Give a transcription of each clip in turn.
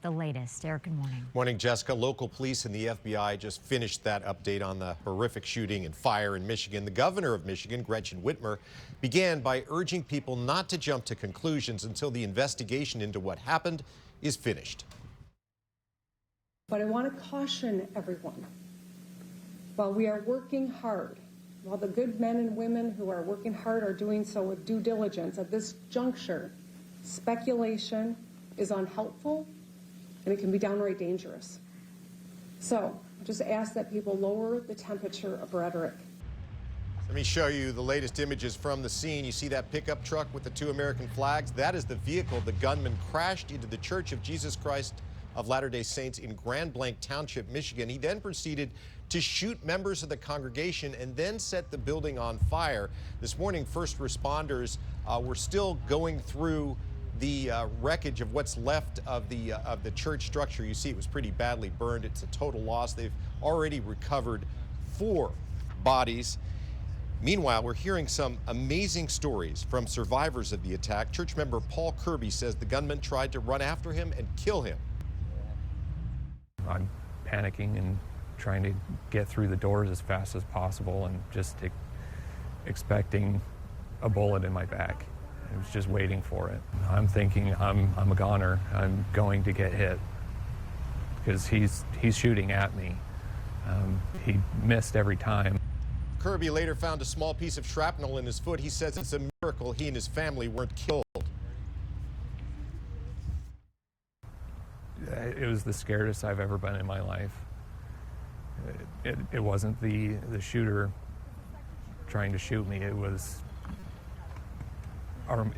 The latest. Eric, good morning. Morning, Jessica. Local police and the FBI just finished that update on the horrific shooting and fire in Michigan. The governor of Michigan, Gretchen Whitmer, began by urging people not to jump to conclusions until the investigation into what happened is finished. But I want to caution everyone, while we are working hard, while the good men and women who are working hard are doing so with due diligence, at this juncture, speculation is unhelpful and it can be downright dangerous. So just ask that people lower the temperature of rhetoric. Let me show you the latest images from the scene. You see that pickup truck with the 2 American flags? That is the vehicle the gunman crashed into the Church of Jesus Christ of Latter-day Saints in Grand Blanc Township, Michigan. He then proceeded to shoot members of the congregation and then set the building on fire. This morning, first responders were still going through the wreckage of what's left of the church structure. You see it was pretty badly burned. It's a total loss. They've already recovered 4 bodies. Meanwhile, we're hearing some amazing stories from survivors of the attack. Church member Paul Kirby says the gunman tried to run after him and kill him. I'm panicking and trying to get through the doors as fast as possible and just expecting a bullet in my back. I was just waiting for it. I'm thinking I'm a goner. I'm going to get hit because he's shooting at me. He missed every time. Kirby later found a small piece of shrapnel in his foot. He says it's a miracle he and his family weren't killed. It was the scariest I've ever been in my life. It wasn't the shooter trying to shoot me. It was,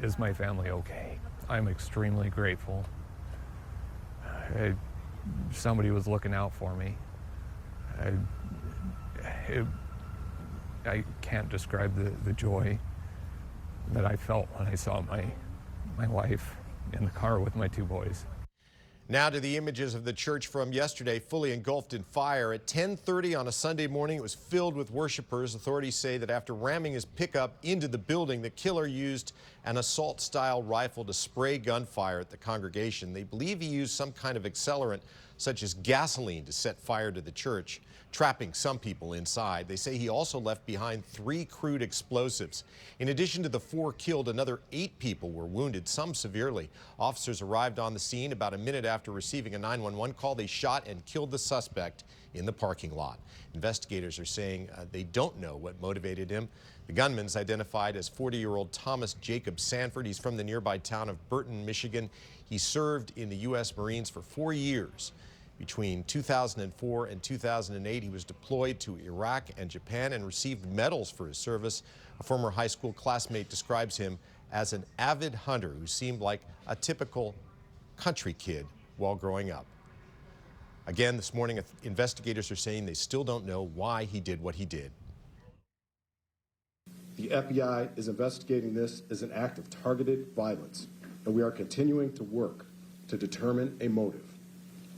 is my family okay? I'm extremely grateful. Somebody was looking out for me. I can't describe the joy that I felt when I saw my wife in the car with my 2 boys. Now to the images of the church from yesterday, fully engulfed in fire. At 10:30 on a Sunday morning, it was filled with worshipers. Authorities say that after ramming his pickup into the building, the killer used an assault-style rifle to spray gunfire at the congregation. They believe he used some kind of accelerant, such as gasoline, to set fire to the church, trapping some people inside. They say he also left behind 3 crude explosives. In addition to the 4 killed, another 8 people were wounded, some severely. Officers arrived on the scene about a minute after receiving a 911 call. They shot and killed the suspect in the parking lot. Investigators are saying they don't know what motivated him. The gunman's identified as 40-year-old Thomas Jacob Sanford. He's from the nearby town of Burton, Michigan. He served in the U.S. Marines for 4 years. Between 2004 and 2008, he was deployed to Iraq and Japan and received medals for his service. A former high school classmate describes him as an avid hunter who seemed like a typical country kid while growing up. Again, this morning, investigators are saying they still don't know why he did what he did. The FBI is investigating this as an act of targeted violence, and we are continuing to work to determine a motive.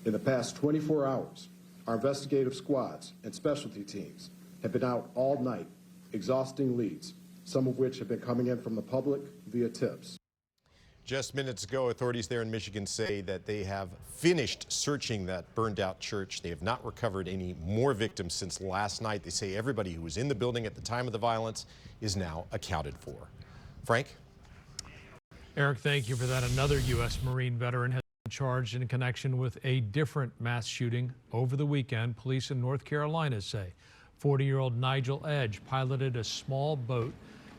In the past 24 hours, our investigative squads and specialty teams have been out all night, exhausting leads, some of which have been coming in from the public via tips. Just minutes ago, authorities there in Michigan say that they have finished searching that burned-out church. They have not recovered any more victims since last night. They say everybody who was in the building at the time of the violence is now accounted for. Frank? Eric, thank you for that. Another U.S. Marine veteran has been charged in connection with a different mass shooting over the weekend. Police in North Carolina say 40-year-old Nigel Edge piloted a small boat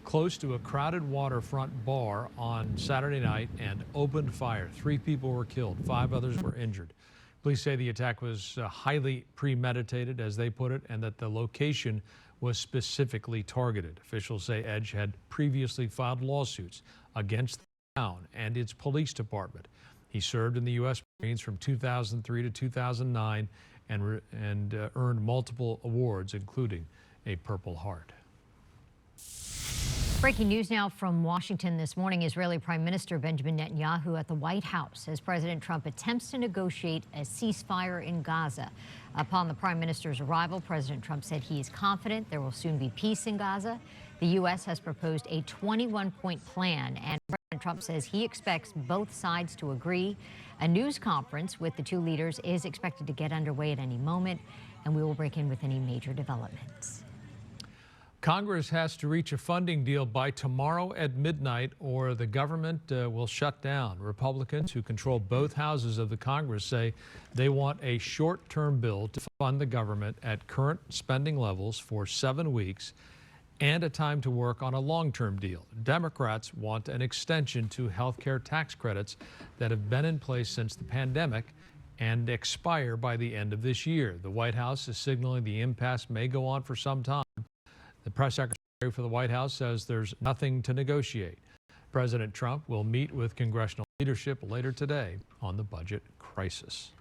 close to a crowded waterfront bar on Saturday night and opened fire. 3 people were killed, 5 others were injured. Police say the attack was highly premeditated, as they put it, and that the location was specifically targeted. Officials say Edge had previously filed lawsuits against the town and its police department. He served in the U.S. Marines from 2003 to 2009 and earned multiple awards, including a Purple Heart. Breaking news now from Washington this morning. Israeli Prime Minister Benjamin Netanyahu at the White House as President Trump attempts to negotiate a ceasefire in Gaza. Upon the Prime Minister's arrival, President Trump said he is confident there will soon be peace in Gaza. The U.S. has proposed a 21-point plan, and President Trump says he expects both sides to agree. A news conference with the two leaders is expected to get underway at any moment, and we will break in with any major developments. Congress has to reach a funding deal by tomorrow at midnight or the government will shut down. Republicans who control both houses of the Congress say they want a short-term bill to fund the government at current spending levels for 7 weeks and a time to work on a long-term deal. Democrats want an extension to health care tax credits that have been in place since the pandemic and expire by the end of this year. The White House is signaling the impasse may go on for some time. The press secretary for the White House says there's nothing to negotiate. President Trump will meet with congressional leadership later today on the budget crisis.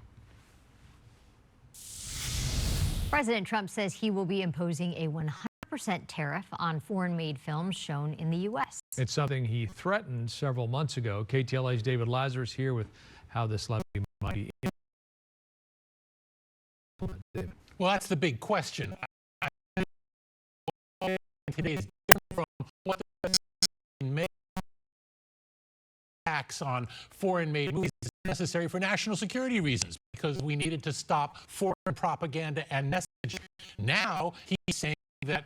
President Trump says he will be imposing a 100% tariff on foreign-made films shown in the U.S. It's something he threatened several months ago. KTLA's David Lazarus here with how this levy might be implemented. Well, that's the big question. Today is different from what the tax on foreign-made movies is necessary for national security reasons, because we needed to stop foreign propaganda and messaging. Now he's saying that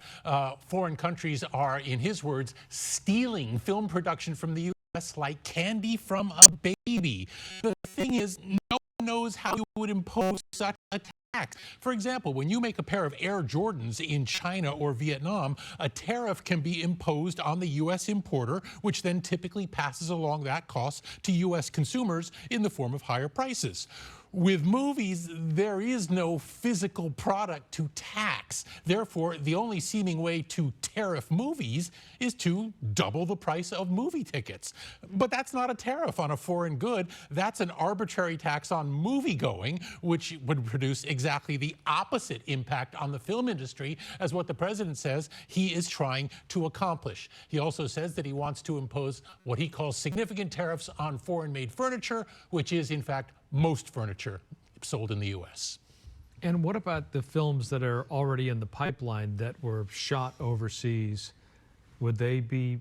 foreign countries are, in his words, stealing film production from the U.S. like candy from a baby. The thing is, no one knows how you would impose such a tax. For example, when you make a pair of Air Jordans in China or Vietnam, a tariff can be imposed on the U.S. importer, which then typically passes along that cost to U.S. consumers in the form of higher prices. With movies, there is no physical product to tax. Therefore, the only seeming way to tariff movies is to double the price of movie tickets. But that's not a tariff on a foreign good. That's an arbitrary tax on movie-going, which would produce exactly the opposite impact on the film industry as what the president says he is trying to accomplish. He also says that he wants to impose what he calls significant tariffs on foreign-made furniture, which is, in fact, most furniture sold in the U.S. And what about the films that are already in the pipeline that were shot overseas? Would they be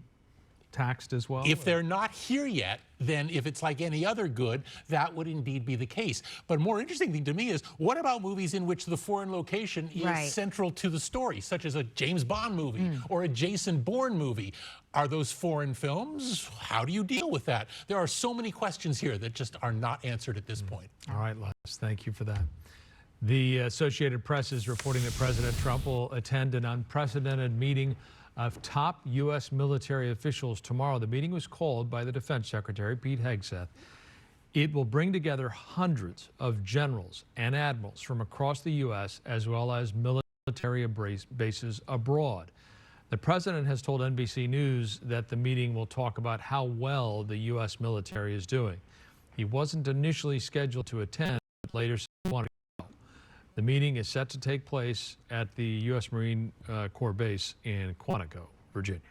taxed as well? If they're not here yet, then if it's like any other good, that would indeed be the case. But more interesting thing to me is, what about movies in which the foreign location is central to the story, such as a James Bond movie or a Jason Bourne movie? Are those foreign films? How do you deal with that? There are so many questions here that just are not answered at this point. All right, Les, thank you for that. The Associated Press is reporting that President Trump will attend an unprecedented meeting of top U.S. military officials tomorrow. The meeting was called by the Defense Secretary, Pete Hegseth. It will bring together hundreds of generals and admirals from across the U.S. as well as military bases abroad. The president has told NBC News that the meeting will talk about how well the U.S. military is doing. He wasn't initially scheduled to attend, but later said he wanted to go. The meeting is set to take place at the U.S. Marine Corps base in Quantico, Virginia.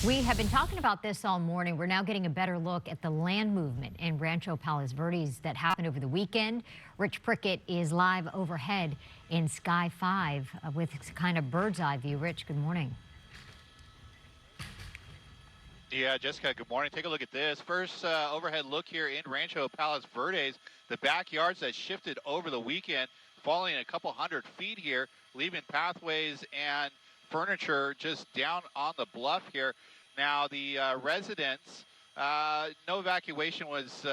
We have been talking about this all morning. We're now getting a better look at the land movement in Rancho Palos Verdes that happened over the weekend. Rich Prickett is live overhead in Sky 5 with kind of bird's eye view. Rich, good morning. Yeah, Jessica, good morning. Take a look at this. First overhead look here in Rancho Palos Verdes. The backyards that shifted over the weekend, falling a couple 100 feet here, leaving pathways and furniture just down on the bluff here. Now, the residents, no evacuation was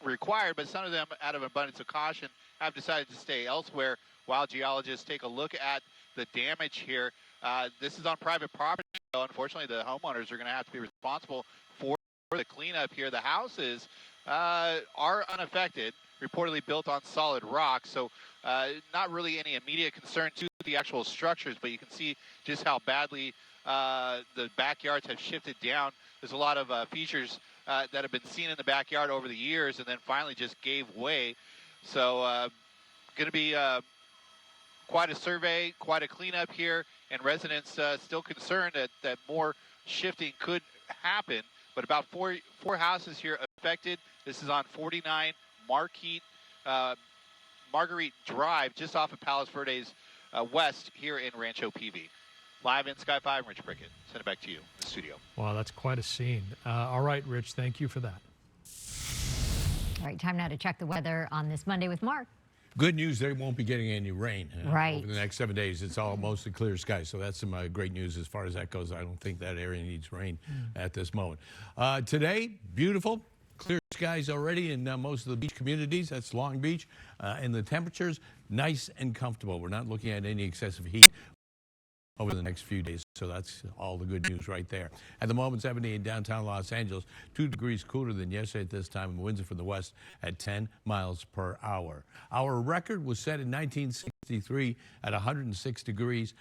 required, but some of them, out of abundance of caution, have decided to stay elsewhere while geologists take a look at the damage here. This is on private property, so unfortunately the homeowners are going to have to be responsible for the cleanup here. The houses are unaffected, reportedly built on solid rock, so not really any immediate concern to the actual structures, but you can see just how badly the backyards have shifted down. There's a lot of features that have been seen in the backyard over the years and then finally just gave way. So going to be quite a survey, quite a cleanup here, and residents still concerned that more shifting could happen, but about four houses here affected. This is on 49 Marguerite Drive, just off of Palos Verdes west here in Rancho PV. Live in Sky 5, Rich Prickett. Send it back to you in the studio. Wow, that's quite a scene. All right, Rich, thank you for that. All right, time now to check the weather on this Monday with Mark. Good news, they won't be getting any rain Right. over the next 7 days. It's all mostly clear skies, so that's some great news as far as that goes. I don't think that area needs rain at this moment. Today, beautiful, clear skies already in most of the beach communities. That's Long Beach. And the temperatures, nice and comfortable. We're not looking at any excessive heat over the next few days, so that's all the good news right there. At the moment, 70 in downtown Los Angeles, 2 degrees cooler than yesterday at this time, and winds are from the west at 10 miles per hour. Our record was set in 1963 at 106 degrees.